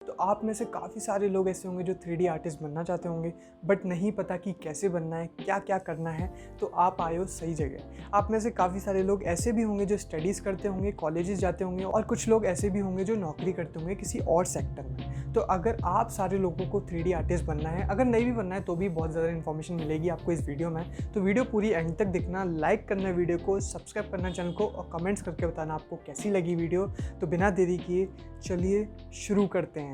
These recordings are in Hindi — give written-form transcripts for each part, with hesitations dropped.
तो आप में से काफ़ी सारे लोग ऐसे होंगे जो 3D आर्टिस्ट बनना चाहते होंगे बट नहीं पता कि कैसे बनना है, क्या क्या करना है। तो आप आए हो सही जगह। आप में से काफ़ी सारे लोग ऐसे भी होंगे जो स्टडीज़ करते होंगे, कॉलेजेस जाते होंगे, और कुछ लोग ऐसे भी होंगे जो नौकरी करते होंगे किसी और सेक्टर में। तो अगर आप सारे लोगों को 3D आर्टिस्ट बनना है, अगर नहीं भी बनना है तो भी बहुत ज़्यादा इन्फॉर्मेशन मिलेगी आपको इस वीडियो में। तो वीडियो पूरी एंड तक देखना, लाइक करना वीडियो को, सब्सक्राइब करना चैनल को, और कमेंट्स करके बताना आपको कैसी लगी वीडियो। तो बिना देरी किए चलिए शुरू करते हैं।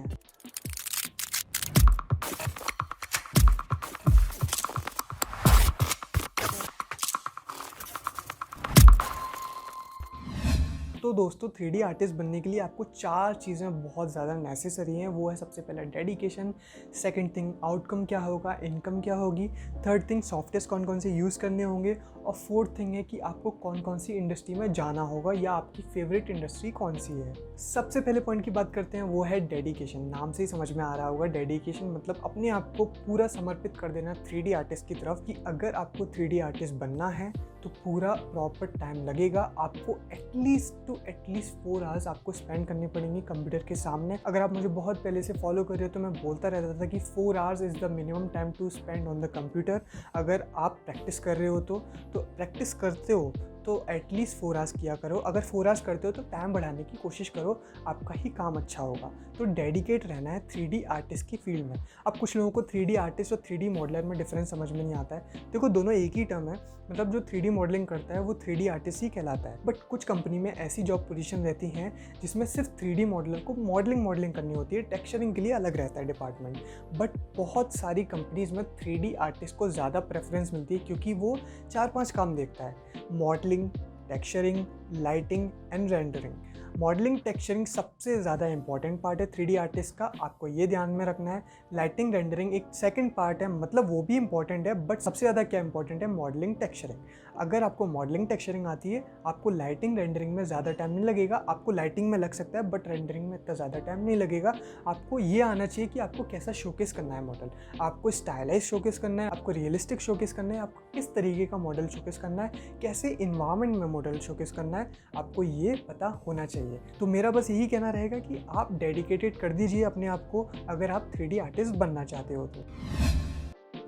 तो दोस्तों 3D आर्टिस्ट बनने के लिए आपको 4 चीज़ें बहुत ज़्यादा नेसेसरी हैं। वो है सबसे पहला डेडिकेशन, सेकंड थिंग आउटकम क्या होगा, इनकम क्या होगी, थर्ड थिंग सॉफ्टवेयर कौन कौन से यूज़ करने होंगे, और फोर्थ थिंग है कि आपको कौन कौन सी इंडस्ट्री में जाना होगा या आपकी फेवरेट इंडस्ट्री कौन सी है। सबसे पहले पॉइंट की बात करते हैं, वो है डेडिकेशन। नाम से ही समझ में आ रहा होगा, डेडिकेशन मतलब अपने आप को पूरा समर्पित कर देना 3D आर्टिस्ट की तरफ। कि अगर आपको 3D आर्टिस्ट बनना है तो पूरा प्रॉपर टाइम लगेगा। आपको एटलीस्ट 4 आवर्स आपको स्पेंड करनी पड़ेंगी कंप्यूटर के सामने। अगर आप मुझे बहुत पहले से फॉलो कर रहे हो तो मैं बोलता रहता था कि 4 hours is the minimum time to spend on the computer. अगर आप प्रैक्टिस कर रहे हो तो प्रैक्टिस करते हो तो एटलीस्ट 4 आवर्स किया करो। अगर 4 आवर्स करते हो तो टाइम बढ़ाने की कोशिश करो, आपका ही काम अच्छा होगा। तो डेडिकेट रहना है 3D आर्टिस्ट की फील्ड में। अब कुछ लोगों को 3D आर्टिस्ट और 3D मॉडलर में डिफरेंस समझ में नहीं आता है। देखो दोनों एक ही टर्म है, मतलब जो 3D मॉडलिंग करता है वो 3D आर्टिस्ट ही कहलाता है। बट कुछ कंपनी में ऐसी जॉब पोजीशन रहती हैं जिसमें सिर्फ 3D मॉडलर को मॉडलिंग करनी होती है, टेक्सचरिंग के लिए अलग रहता है डिपार्टमेंट। बट बहुत सारी कंपनीज में 3D आर्टिस्ट को ज़्यादा प्रेफरेंस मिलती है क्योंकि वो 4-5 काम देखता है: modelling, texturing, lighting and rendering. Modelling texturing सबसे ज़्यादा इंपॉर्टेंट पार्ट है 3D आर्टिस्ट का, आपको ये ध्यान में रखना है। लाइटिंग रेंडरिंग एक सेकंड पार्ट है, मतलब वो भी इंपॉर्टेंट है, बट सबसे ज़्यादा क्या इंपॉर्टेंट है, मॉडलिंग टेक्सचरिंग। अगर आपको मॉडलिंग टेक्सचरिंग आती है, आपको लाइटिंग रेंडरिंग में ज़्यादा टाइम नहीं लगेगा। आपको लाइटिंग में लग सकता है बट रेंडरिंग में इतना ज़्यादा टाइम नहीं लगेगा। आपको ये आना चाहिए कि आपको कैसा शोकेस करना है मॉडल, आपको स्टाइलाइज शोकेस करना है, आपको रियलिस्टिक शोकेस करना है, आपको किस तरीके का मॉडल शोकेस करना है, कैसे इन्वायरमेंट में मॉडल शोकेस करना है, आपको ये पता होना चाहिए। तो मेरा बस यही कहना रहेगा कि आप डेडिकेटेड कर दीजिए अपने आप को अगर आप 3D आर्टिस्ट बनना चाहते हो तो।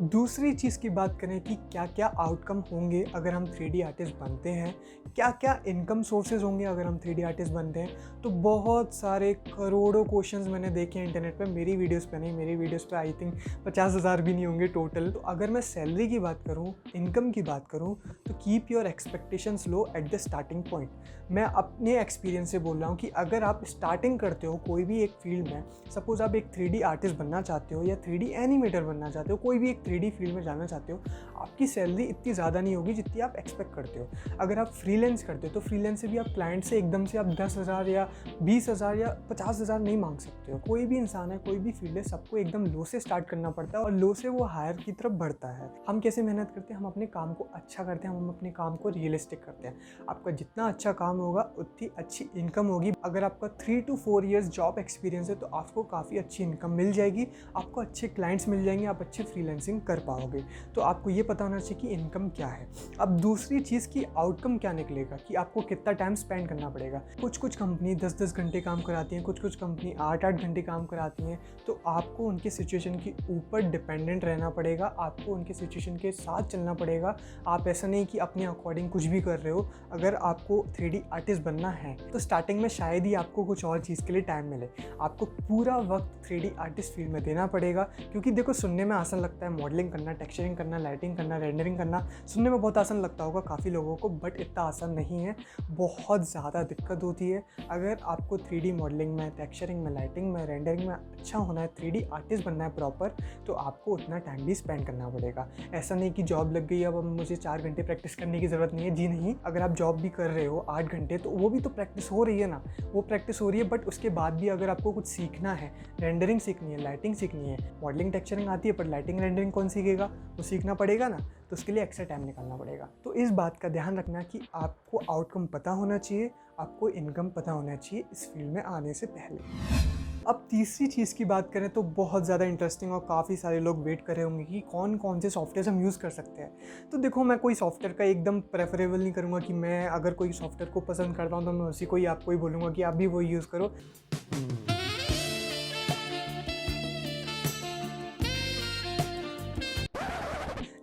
दूसरी चीज़ की बात करें कि क्या क्या आउटकम होंगे अगर हम 3D आर्टिस्ट बनते हैं, क्या क्या इनकम सोर्सेज होंगे अगर हम 3D आर्टिस्ट बनते हैं, तो बहुत सारे करोड़ों क्वेश्चंस मैंने देखे हैं इंटरनेट पे। मेरी वीडियोस पे नहीं, मेरी वीडियोस पे आई थिंक 50,000 भी नहीं होंगे टोटल। तो अगर मैं सैलरी की बात करूँ, इनकम की बात करूँ, तो keep your expectations low at the starting point. मैं अपने एक्सपीरियंस से बोल रहा हूँ कि अगर आप स्टार्टिंग करते हो कोई भी एक फील्ड में, सपोज आप एक 3D आर्टिस्ट बनना चाहते हो या 3D एनिमेटर बनना चाहते हो, कोई भी एक 3D फील्ड में जाना चाहते हो, आपकी सैलरी इतनी ज़्यादा नहीं होगी जितनी आप एक्सपेक्ट करते हो। अगर आप फ्रीलांस करते हो तो फ्रीलांस से भी आप क्लाइंट से एकदम से आप 10,000 या 20,000 या 50,000 नहीं मांग सकते हो। कोई भी इंसान है, कोई भी फील्ड है, सबको एकदम लो से स्टार्ट करना पड़ता है और लो से वो हायर की तरफ बढ़ता है। हम कैसे मेहनत करते हैं, हम अपने काम को अच्छा करते हैं, हम अपने काम को रियलिस्टिक करते हैं। आपका जितना अच्छा काम होगा उतनी अच्छी इनकम होगी। अगर आपका 3 to 4 ईयर्स जॉब एक्सपीरियंस है तो आपको काफ़ी अच्छी इनकम मिल जाएगी, आपको अच्छे क्लाइंट्स मिल जाएंगे, आप अच्छे फ्रीलांसिंग कर पाओगे। तो आपको ये पता होना चाहिए कि इनकम क्या है। अब दूसरी चीज़ की आउटकम क्या निकलेगा, कि आपको कितना टाइम स्पेंड करना पड़ेगा। कुछ कंपनी 10-10 घंटे काम कराती हैं, कुछ कंपनी 8-8 घंटे काम कराती हैं। तो आपको उनके सिचुएशन के ऊपर डिपेंडेंट रहना पड़ेगा, आपको उनके सिचुएशन के साथ चलना पड़ेगा। आप ऐसा नहीं कि अपने अकॉर्डिंग कुछ भी कर रहे हो। अगर आपको 3D आर्टिस्ट बनना है तो स्टार्टिंग में शायद ही आपको कुछ और चीज़ के लिए टाइम मिले। आपको पूरा वक्त 3D आर्टिस्ट फील्ड में देना पड़ेगा। क्योंकि देखो सुनने में आसान लगता है मॉडलिंग करना, टेक्सचरिंग करना, लाइटिंग करना, रेंडरिंग करना, सुनने में बहुत आसान लगता होगा काफ़ी लोगों को, बट इतना आसान नहीं है, बहुत ज़्यादा दिक्कत होती है। अगर आपको 3D मॉडलिंग में, टेक्सचरिंग में, लाइटिंग में, रेंडरिंग में अच्छा होना है, 3D आर्टिस्ट बनना है प्रॉपर, तो आपको उतना टाइम भी स्पेंड करना पड़ेगा। ऐसा नहीं कि जॉब लग गई अब मुझे 4 घंटे प्रैक्टिस करने की ज़रूरत नहीं है। जी नहीं, अगर आप जॉब भी कर रहे हो 8 घंटे तो वो भी तो प्रैक्टिस हो रही है ना, वो प्रैक्टिस हो रही है। बट उसके बाद भी अगर आपको कुछ सीखना है, रेंडरिंग सीखनी है, लाइटिंग सीखनी है, मॉडलिंग टेक्सचरिंग आती है पर लाइटिंग रेंडरिंग कौन सीखेगा, वो सीखना पड़ेगा ना। तो उसके लिए एक्स्ट्रा टाइम निकालना पड़ेगा। तो इस बात का ध्यान रखना कि आपको आउटकम पता होना चाहिए, आपको इनकम पता होना चाहिए इस फील्ड में आने से पहले। अब तीसरी चीज़ की बात करें तो बहुत ज़्यादा इंटरेस्टिंग और काफ़ी सारे लोग वेट कर रहे होंगे कि कौन कौन से सॉफ्टवेयर हम यूज़ कर सकते हैं। तो देखो मैं कोई सॉफ्टवेयर का एकदम प्रेफरेबल नहीं करूँगा कि मैं अगर कोई सॉफ्टवेयर को पसंद करता हूँ तो मैं उसी को ही आपको ही बोलूँगा कि आप भी वही यूज़ करो।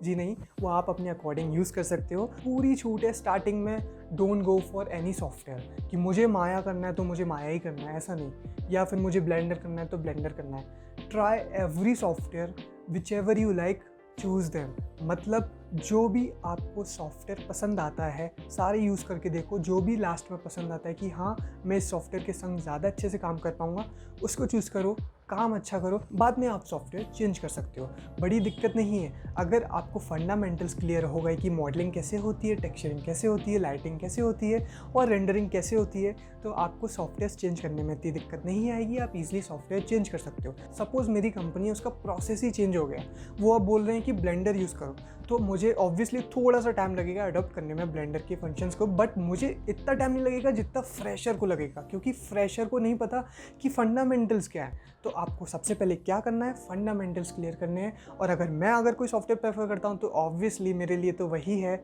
जी नहीं, वो आप अपने अकॉर्डिंग यूज़ कर सकते हो। पूरी छूट है स्टार्टिंग में। Don't go for any software कि मुझे माया करना है तो मुझे माया ही करना है, ऐसा नहीं, या फिर मुझे ब्लेंडर करना है तो ब्लेंडर करना है। Try every software, which ever you like, choose them. मतलब जो भी आपको सॉफ्टवेयर पसंद आता है सारे यूज़ करके देखो, जो भी लास्ट में पसंद आता है कि हाँ मैं इस सॉफ्टवेयर के संग ज़्यादा अच्छे से काम कर पाऊँगा, उसको चूज़ करो, काम अच्छा करो। बाद में आप सॉफ्टवेयर चेंज कर सकते हो, बड़ी दिक्कत नहीं है। अगर आपको फंडामेंटल्स क्लियर हो गए कि मॉडलिंग कैसे होती है, टेक्सचरिंग कैसे होती है, लाइटिंग कैसे होती है और रेंडरिंग कैसे होती है, तो आपको सॉफ्टवेयर चेंज करने में इतनी दिक्कत नहीं आएगी। आप इजीली सॉफ्टवेयर चेंज कर सकते हो। सपोज़ मेरी कंपनी है, उसका प्रोसेस ही चेंज हो गया, वो अब बोल रहे हैं कि ब्लेंडर यूज़ करो, तो मुझे ऑब्वियसली थोड़ा सा टाइम लगेगा अडॉप्ट करने में ब्लेंडर के फंक्शंस को, बट मुझे इतना टाइम नहीं लगेगा जितना फ्रेशर को लगेगा, क्योंकि फ्रेशर को नहीं पता कि फंडामेंटल्स क्या है। तो आपको सबसे पहले क्या करना है, फंडामेंटल्स क्लियर करने हैं। और अगर कोई सॉफ्टवेयर प्रेफर करता हूँ तो ऑब्वियसली मेरे लिए तो वही है,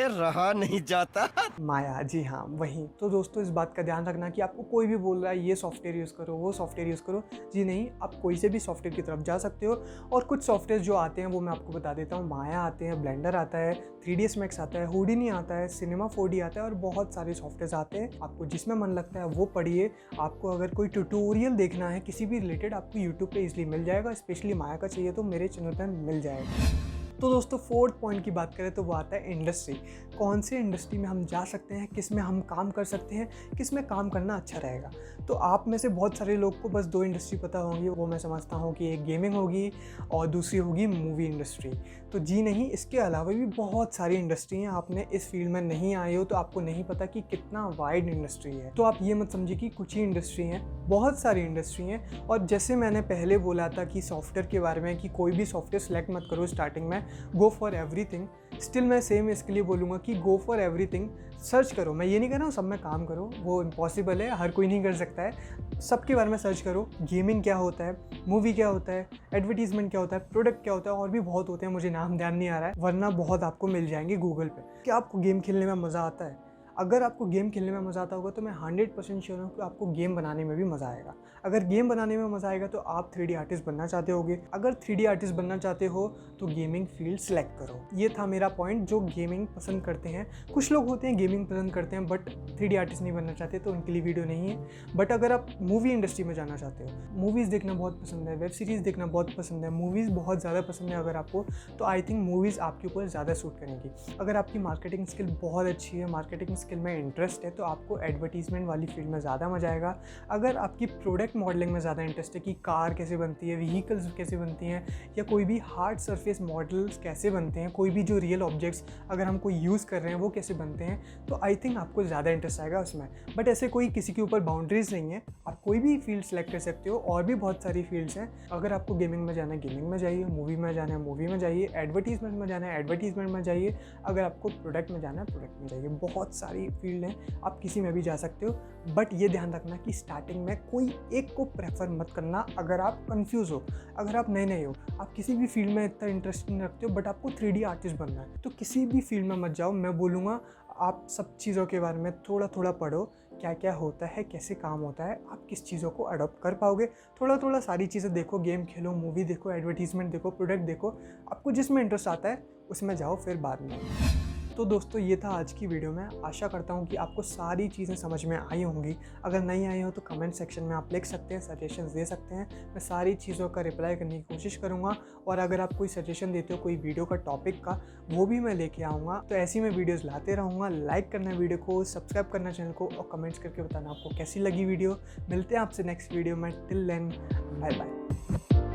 रहा नहीं जाता माया। जी हाँ, वही। तो दोस्तों इस बात का ध्यान रखना कि आपको कोई भी बोल रहा है ये सॉफ्टवेयर यूज़ करो, वो सॉफ्टवेयर यूज़ करो, जी नहीं, आप कोई से भी सॉफ्टवेयर की तरफ जा सकते हो। और कुछ सॉफ्टवेयर जो आते हैं वो मैं आपको बता देता हूँ। माया आते हैं, ब्लेंडर आता है, 3ds Max आता है, होडिनी आता है, सिनेमा 4D आता है और बहुत सारे सॉफ्टवेयर आते हैं। आपको जिसमें मन लगता है वो पढ़िए। आपको अगर कोई ट्यूटोरियल देखना है किसी भी रिलेटेड, आपको यूट्यूब पे इजीली मिल जाएगा। स्पेशली माया का चाहिए तो मेरे चैनल पे मिल जाएगा। तो दोस्तों फोर्थ पॉइंट की बात करें तो वो आता है इंडस्ट्री। कौन से इंडस्ट्री में हम जा सकते हैं, किस में हम काम कर सकते हैं, किस में काम करना अच्छा रहेगा। तो आप में से बहुत सारे लोग को बस 2 इंडस्ट्री पता होंगी, वो मैं समझता हूँ कि एक गेमिंग होगी और दूसरी होगी मूवी इंडस्ट्री। तो जी नहीं, इसके अलावा भी बहुत सारी इंडस्ट्री हैं। आपने इस फील्ड में नहीं आए हो तो आपको नहीं पता कि कितना वाइड इंडस्ट्री है। तो आप ये मत समझिए कि कुछ ही इंडस्ट्री हैं, बहुत सारी इंडस्ट्री हैं। और जैसे मैंने पहले बोला था कि सॉफ्टवेयर के बारे में कि कोई भी सॉफ्टवेयर सेलेक्ट मत करो स्टार्टिंग में, गो फॉर एवरीथिंग। स्टिल मैं सेम इसके लिए बोलूँगा कि गो फॉर एवरीथिंग, सर्च करो। मैं ये नहीं कह रहा हूँ सब में काम करो, वो इम्पॉसिबल है, हर कोई नहीं कर सकता है। सबके बारे में सर्च करो, गेमिंग क्या होता है, मूवी क्या होता है, एडवर्टीजमेंट क्या होता है, प्रोडक्ट क्या होता है, और भी बहुत होते हैं, मुझे नाम ध्यान नहीं आ रहा है, वरना बहुत आपको मिल जाएंगे गूगल पे। क्या आपको गेम खेलने में मज़ा आता है? अगर आपको गेम खेलने में मज़ा आता होगा तो मैं 100% श्योर हूँ कि आपको गेम बनाने में भी मज़ा आएगा। अगर गेम बनाने में मज़ा आएगा तो आप 3D आर्टिस्ट बनना चाहते होगे। अगर 3D आर्टिस्ट बनना चाहते हो तो गेमिंग फील्ड सेलेक्ट करो। ये था मेरा पॉइंट। जो गेमिंग पसंद करते हैं, कुछ लोग होते हैं गेमिंग पसंद करते हैं बट 3D आर्टिस्ट नहीं बनना चाहते, तो उनके लिए वीडियो नहीं है। बट अगर आप मूवी इंडस्ट्री में जाना चाहते हो, मूवीज़ देखना बहुत पसंद है, वेब सीरीज़ देखना बहुत पसंद है, मूवीज़ बहुत ज़्यादा पसंद है अगर आपको, तो आई थिंक मूवीज़ आपके ऊपर ज़्यादा सूट करेंगी। अगर आपकी मार्केटिंग स्किल बहुत अच्छी है, मार्केटिंग स्किल में इंटरेस्ट है, तो आपको एडवर्टीजमेंट वाली फील्ड में ज़्यादा मजा आएगा। अगर आपकी प्रोडक्ट मॉडलिंग में ज़्यादा इंटरेस्ट है कि कार कैसे बनती है, व्हीकल्स कैसे बनती हैं, या कोई भी हार्ड सरफेस मॉडल्स कैसे बनते हैं, कोई भी जो रियल ऑब्जेक्ट्स अगर हम कोई यूज़ कर रहे हैं वो कैसे बनते हैं, तो आई थिंक आपको ज़्यादा इंटरेस्ट आएगा उसमें। बट ऐसे कोई किसी के ऊपर बाउंड्रीज नहीं है, आप कोई भी फील्ड सेलेक्ट कर सकते हो। और भी बहुत सारी फील्ड्स हैं। अगर आपको गेमिंग में जाना है गेमिंग में जाइए, मूवी में जाना है मूवी में जाइए, एडवर्टीजमेंट में जाना है एडवर्टीजमेंट में जाइए, अगर आपको प्रोडक्ट में जाना है प्रोडक्ट में जाइए। बहुत सारी फील्ड हैं, आप किसी में भी जा सकते हो। बट ये ध्यान रखना कि स्टार्टिंग में कोई एक को प्रेफर मत करना। अगर आप कंफ्यूज हो, अगर आप नए हो, आप किसी भी फील्ड में इतना इंटरेस्ट नहीं रखते हो बट आपको 3D आर्टिस्ट बनना है, तो किसी भी फील्ड में मत जाओ। मैं बोलूँगा आप सब चीज़ों के बारे में थोड़ा थोड़ा पढ़ो, क्या क्या होता है, कैसे काम होता है, आप किस चीज़ों को अडॉप्ट कर पाओगे। थोड़ा थोड़ा सारी चीज़ें देखो, गेम खेलो, मूवी देखो, एडवर्टीजमेंट देखो, प्रोडक्ट देखो, आपको जिसमें इंटरेस्ट आता है उसमें जाओ, फिर बाद में। तो दोस्तों ये था आज की वीडियो में। आशा करता हूँ कि आपको सारी चीज़ें समझ में आई होंगी। अगर नहीं आई हो तो कमेंट सेक्शन में आप लिख सकते हैं, सजेशंस दे सकते हैं। मैं सारी चीज़ों का रिप्लाई करने की कोशिश करूँगा। और अगर आप कोई सजेशन देते हो कोई वीडियो का टॉपिक का, वो भी मैं लेके आऊँगा। तो ऐसी मैं वीडियोज़ लाते रहूँगा। लाइक करना वीडियो को, सब्सक्राइब करना चैनल को, और कमेंट्स करके बताना आपको कैसी लगी वीडियो। मिलते हैं आपसे नेक्स्ट वीडियो में। Till then, bye bye.